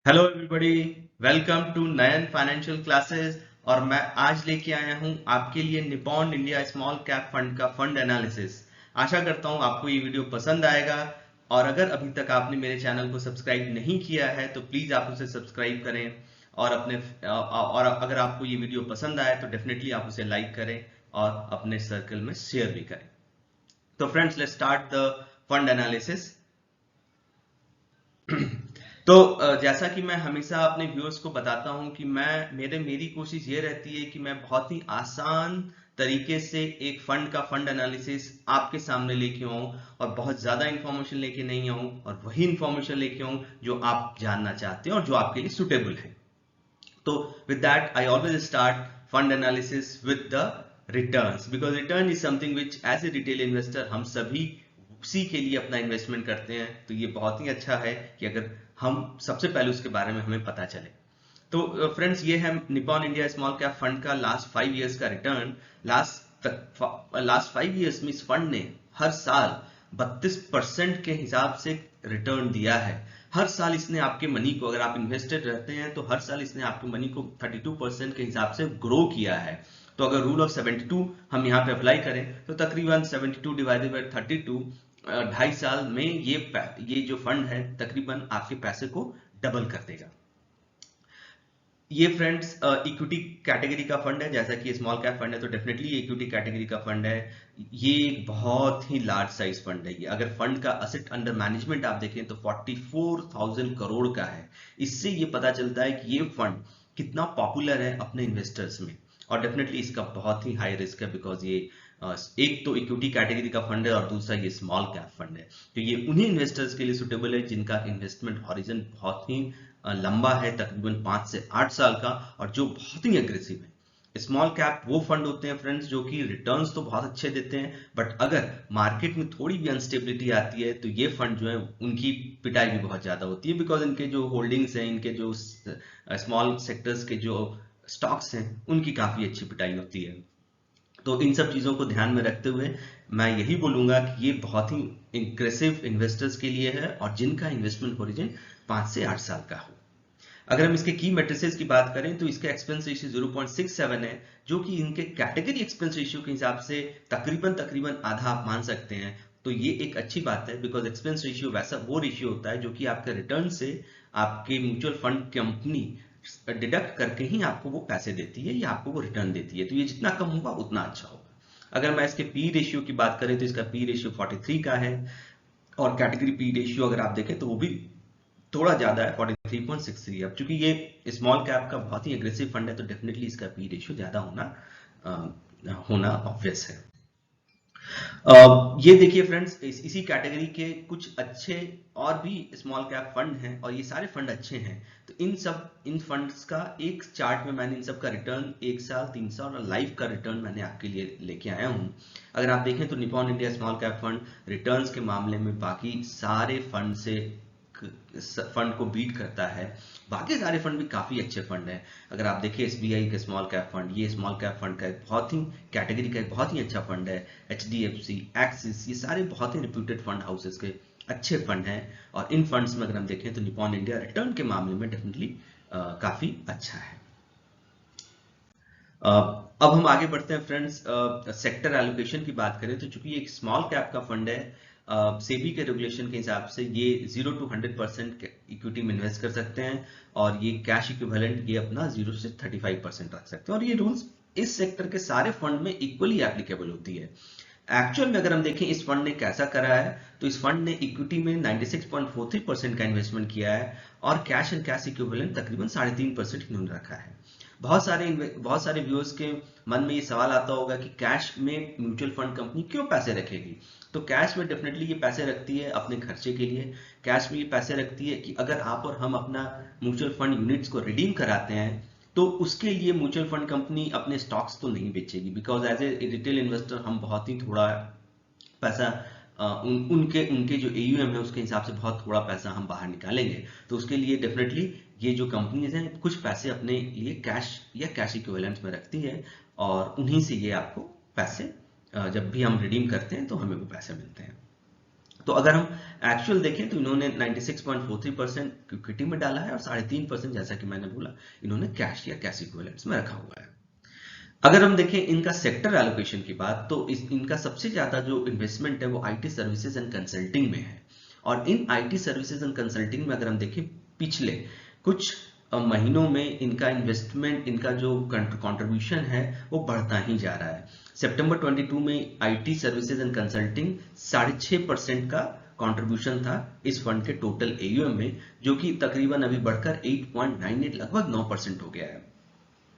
Hello everybody, welcome to Nayan financial classes. और मैं आज लेके आया हूं आपके लिए Nippon India small cap fund का फंड एनालिसिस। आशा करता हूं आपको ये वीडियो पसंद आएगा। और अगर अभी तक आपने मेरे चैनल को सब्सक्राइब नहीं किया है तो प्लीज आप उसे सब्सक्राइब करें। और और अगर आपको ये वीडियो पसंद आए तो डेफिनेटली आप उसे लाइक करें और अपने सर्कल में शेयर भी करें। तो friends, let's start the fund analysis. तो जैसा कि मैं हमेशा अपने व्यूअर्स को बताता हूं कि मेरी कोशिश ये रहती है कि मैं बहुत ही आसान तरीके से एक फंड का फंड एनालिसिस आपके सामने लेके आऊं और बहुत ज्यादा इंफॉर्मेशन लेके नहीं आऊं, और वही इंफॉर्मेशन लेके आऊं जो आप जानना चाहते हैं और जो आपके लिए सुटेबल है। तो with that I always start fund analysis with the returns, because return is something which as a retail investor हम सभी उसी के लिए अपना इन्वेस्टमेंट करते हैं। तो ये बहुत ही अच्छा है कि अगर हम सबसे पहले उसके बारे में हमें पता चले। तो फ्रेंड्स, ये है Nippon India small cap fund का लास्ट 5 इयर्स का रिटर्न। लास्ट 5 इयर्स में इस फंड ने हर साल 32% के हिसाब से रिटर्न दिया है। हर साल इसने आपके मनी को, अगर आप इन्वेस्टेड रहते हैं तो हर साल इसने आपके मनी को 32% के हिसाब से ग्रो किया है। तो अगर रूल ऑफ 72 हम यहाँ पे अप्लाई करें तो तकरीबन 72 डिवाइडेड बाय 32, 2.5 साल में ये जो फंड है तकरीबन आपके पैसे को डबल कर देगा। ये फ्रेंड्स इक्विटी कैटेगरी का फंड है। जैसा कि स्मॉल कैप फंड है तो डेफिनेटली इक्विटी कैटेगरी का फंड है। ये एक बहुत ही लार्ज साइज फंड है। ये अगर फंड का असेट अंडर मैनेजमेंट आप देखें तो 44,000 करोड़ का है। इससे ये पता चलता है कि ये फंड कितना पॉपुलर है अपने इन्वेस्टर्स में। और डेफिनेटली इसका बहुत ही हाई रिस्क है, बिकॉज ये एक तो इक्विटी कैटेगरी का फंड है और दूसरा ये स्मॉल कैप फंड है। तो ये उन्हीं इन्वेस्टर्स के लिए सुटेबल है जिनका इन्वेस्टमेंट हॉरिजन बहुत ही लंबा है, तकरीबन 5 से 8 साल का, और जो बहुत ही एग्रेसिव है। स्मॉल कैप वो फंड होते हैं फ्रेंड्स जो कि रिटर्न्स तो बहुत अच्छे देते हैं, बट अगर मार्केट में थोड़ी भी अनस्टेबिलिटी आती है तो ये फंड जो है उनकी पिटाई भी बहुत ज्यादा होती है, बिकॉज इनके जो होल्डिंग्स हैं, इनके जो स्मॉल सेक्टर्स के जो स्टॉक्स हैं, उनकी काफी अच्छी पिटाई होती है। तो इन सब चीजों को ध्यान में रखते हुए मैं यही बोलूंगा कि ये बहुत ही इंग्रेसिव इन्वेस्टर्स के लिए है और जिनका इन्वेस्टमेंट होरिजन 5 से 8 साल का हो। अगर हम इसके की मेट्रिसेस की बात करें तो इसका एक्सपेंस रेशियो 0.67 है, जो कि इनके कैटेगरी एक्सपेंस रेशियो के हिसाब से तकरीबन तकरीबन आधा आप मान सकते हैं। तो ये एक अच्छी बात है, बिकॉज एक्सपेंस रेशियो वैसा वो रेशियो होता है जो कि आपके रिटर्न से आपके म्यूचुअल फंड कंपनी डिडक्ट करके ही आपको वो पैसे देती है या आपको वो रिटर्न देती है। तो ये जितना कम होगा उतना अच्छा होगा। अगर मैं इसके पी रेशियो की बात करें तो इसका पी रेशियो 43 का है, और कैटेगरी पी रेशियो अगर आप देखें तो वो भी थोड़ा ज्यादा है, 43.63। अब चूंकि ये स्मॉल कैप का बहुत ही एग्रेसिव फंड है तो डेफिनेटली इसका पी रेशियो ज्यादा होना ऑब्वियस है। ये देखिए फ्रेंड्स, इसी कैटेगरी के कुछ अच्छे और भी स्मॉल कैप फंड हैं, और ये सारे फंड अच्छे हैं। तो इन फंड्स का एक चार्ट में मैंने इन सब का रिटर्न 1 साल, 3 साल और लाइफ का रिटर्न मैंने आपके लिए लेके आया हूं। अगर आप देखें तो Nippon India small cap fund returns के मामले में बाकी सारे फंड को बीट करता है। बाकी सारे फंड भी काफी अच्छे फंड हैं। अगर आप देखिए एसबीआई का स्मॉल कैप फंड, ये स्मॉल कैप फंड का एक बहुत ही कैटेगरी का एक बहुत ही अच्छा फंड है। एचडीएफसी, एक्सिस, ये सारे बहुत ही रिप्यूटेड फंड हाउसेस के अच्छे फंड हैं। और इन फंड्स में अगर हम देखें तो निपॉन इंडिया रिटर्न के मामले में डेफिनेटली काफी अच्छा है। अब हम आगे बढ़ते हैं फ्रेंड्स। सेक्टर एलोकेशन की बात करें तो चूंकि ये एक स्मॉल कैप का फंड है, सेबी के रेगुलेशन के हिसाब से ये 0 to 100% इक्विटी में इन्वेस्ट कर सकते हैं, और ये कैश इक्विवेलेंट ये अपना 0 से 35% रख सकते हैं। और ये रूल्स इस सेक्टर के सारे फंड में इक्वली एप्लीकेबल होती है। एक्चुअल में अगर हम देखें इस फंड ने कैसा करा है, तो इस फंड ने इक्विटी में 96.43% का इन्वेस्टमेंट किया है, और कैश एंड कैश इक्विवेलेंट तकरीबन 3.5% इन्होंने रखा है। बहुत सारे व्यूअर्स के मन में ये सवाल आता होगा कि कैश में म्यूचुअल फंड कंपनी क्यों पैसे रखेगी। तो कैश में डेफिनेटली ये पैसे रखती है अपने खर्चे के लिए। कैश में ये पैसे रखती है कि अगर आप और हम अपना म्यूचुअल फंड यूनिट्स को रिडीम कराते हैं तो उसके लिए म्यूचुअल फंड कंपनी अपने स्टॉक्स तो नहीं बेचेगी, because as a retail investor हम बहुत ही थोड़ा पैसा उनके उनके जो एयूएम है उसके हिसाब से बहुत थोड़ा पैसा हम बाहर निकालेंगे। तो उसके लिए डेफिनेटली ये जो कंपनीज हैं कुछ पैसे अपने लिए कैश या कैश इक्विवेलेंट में रखती है, और उन्हीं से ये आपको पैसे जब भी हम रिडीम करते हैं तो हमें वो पैसे मिलते हैं। तो अगर हम एक्चुअल देखें तो इन्होंने 96.43% इक्विटी में डाला है और 3.5% जैसा कि मैंने बोला इन्होंने कैश या कैश इक्विवेलेंट्स में रखा हुआ है। अगर हम देखें इनका सेक्टर एलोकेशन की बात, तो इनका सबसे ज्यादा जो इन्वेस्टमेंट है वो आईटी सर्विसेज एंड कंसल्टिंग में है। और in IT services and consulting में अगर हम देखें पिछले कुछ महीनों में इनका इन्वेस्टमेंट, इनका जो कंट्रीब्यूशन है वो बढ़ता ही जा रहा है। सितंबर 22 में आईटी सर्विसेज एंड कंसल्टिंग 6.5% का कंट्रीब्यूशन था इस फंड के टोटल एयूएम में, जो कि तकरीबन अभी बढ़कर 8.98 लगभग 9% हो गया है।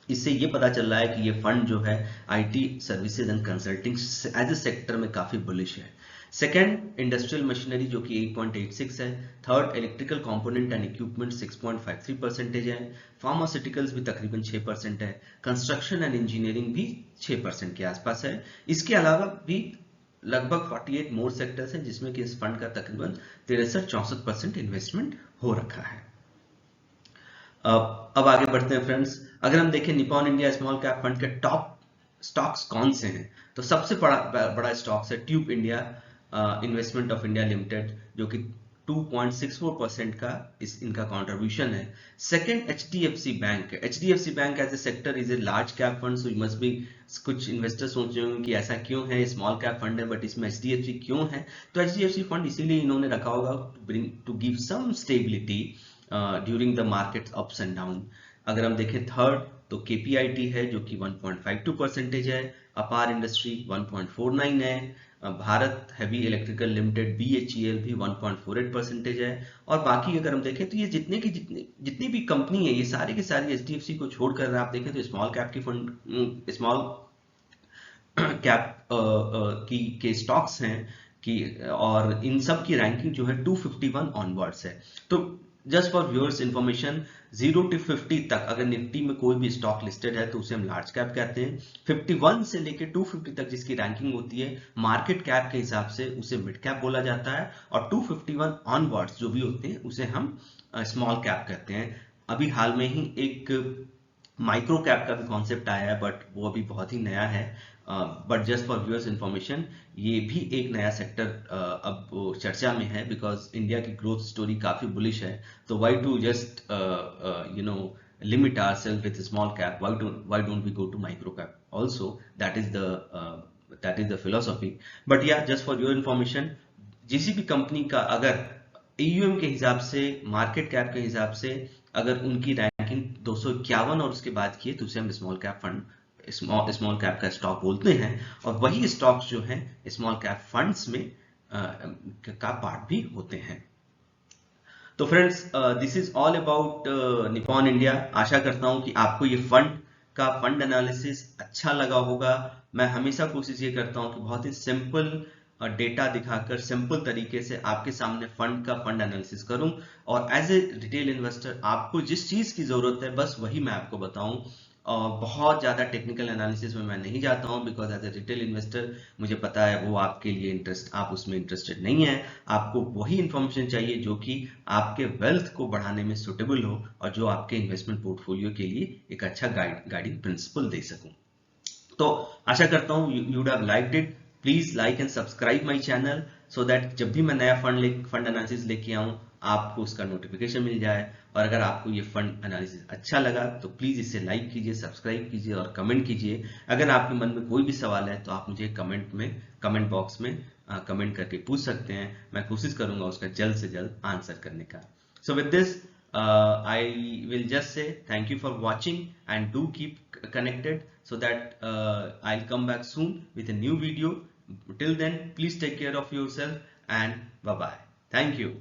इससे ये पता चल रहा है कि ये फंड जो है IT services and consulting as a sector में काफी बुलिश है। सेकंड, इंडस्ट्रियल मशीनरी जो कि 8.86 है। Third, electrical component and equipment 6.53% है। फार्मास्यूटिकल्स भी तकरीबन 6% है। कंस्ट्रक्शन एंड इंजीनियरिंग भी 6% के आसपास है। इसके अलावा भी लगभग 48 मोर सेक्टर्स हैं जिसमें कि इस फंड का तकरीबन 63-64% इन्वेस्टमेंट हो रखा है। अब आगे बढ़ते हैं फ्रेंड्स। अगर हम देखें Nippon India small cap fund के टॉप स्टॉक्स कौन से हैं, तो सबसे बड़ा स्टॉक्स है tube India investment of India limited, जो कि 2.64% का इनका कंट्रीब्यूशन है। सेकंड, एचडीएफसी बैंक है। HDFC bank as a sector is a large cap fund, so you must be, कुछ इन्वेस्टर सोच रहे होंगे कि ऐसा क्यों है, स्मॉल कैप फंड है बट इसमें एचडीएफसी क्यों है। तो एचडीएफसी फंड इसीलिए इन्होंने रखा होगा to give some stability during the market ups and down. अगर हम देखें थर्ड, तो केपीआईटी है जो कि 1.52% है। अपार इंडस्ट्री 1.49 है। Bharat heavy electrical limited BHEL भी 1.48% है। और बाकी अगर हम देखें तो ये जितनी भी कंपनी है ये सारी की सारी एचडीएफसी को छोड़कर आप देखें तो स्मॉल कैप की फंड, स्मॉल कैप के स्टॉक्स हैं कि, और इन सब की रैंकिंग जो है 251 ऑनवर्ड्स है। तो just for viewers information, 0 to 50 तक अगर निफ्टी में कोई भी स्टॉक लिस्टेड है तो उसे हम लार्ज कैप कहते हैं। 51 से लेके 250 तक जिसकी रैंकिंग होती है मार्केट कैप के हिसाब से उसे मिड कैप बोला जाता है, और 251 ऑनवर्ड्स जो भी होते हैं उसे हम स्मॉल कैप कहते हैं। अभी हाल में ही एक माइक्रो कैप का भी कॉन्सेप्ट आया है बट वो अभी बहुत ही नया है। But just for viewers information, ये भी एक नया सेक्टर अब चर्चा में है बिकॉज इंडिया की ग्रोथ स्टोरी काफी बुलिश है। तो why to just limit ourselves with a small cap? Why don't we go to micro cap also? That is the philosophy. But yeah, just for your information, किसी भी company का अगर AUM के हिसाब से, मार्केट कैप के हिसाब से अगर उनकी रैंकिंग 251 और उसके बाद की है तो उसे हम small cap fund, small cap का स्टॉक बोलते हैं। और वही स्टॉक्स जो हैं स्मॉल कैप फंड्स में का पार्ट भी होते हैं। तो friends, this is all about Nippon India. आशा करता हूं कि आपको ये फंड एनालिसिस अच्छा लगा होगा। मैं हमेशा कोशिश ये करता हूं कि बहुत ही सिंपल डेटा दिखाकर सिंपल तरीके से आपके सामने फंड एनालिसिस करूं, और एज ए रिटेल इन्वेस्टर आपको जिस चीज की जरूरत है बस वही मैं आपको बताऊं। और बहुत ज्यादा टेक्निकल एनालिसिस में मैं नहीं जाता हूं because as a retail investor मुझे पता है वो आपके लिए आप उसमें इंटरेस्टेड नहीं है। आपको वही इंफॉर्मेशन चाहिए जो कि आपके वेल्थ को बढ़ाने में सुटेबल हो और जो आपके इन्वेस्टमेंट पोर्टफोलियो के लिए एक अच्छा गाइडिंग प्रिंसिपल दे सकूं। तो आशा करता हूं you would have liked it. Please like and subscribe my channel so that जब भी मैं नया फंड एनालिसिस लेके आऊं आपको उसका नोटिफिकेशन मिल जाए। और अगर आपको ये फंड एनालिसिस अच्छा लगा तो प्लीज इसे लाइक कीजिए, सब्सक्राइब कीजिए और कमेंट कीजिए। अगर आपके मन में कोई भी सवाल है तो आप मुझे कमेंट बॉक्स में कमेंट करके पूछ सकते हैं। मैं कोशिश करूंगा उसका जल्द से जल्द आंसर करने का। So with this I will just say thank you for watching and do keep connected so that I'll come back soon with a new video. Till then, please take care of yourself and bye bye. Thank you.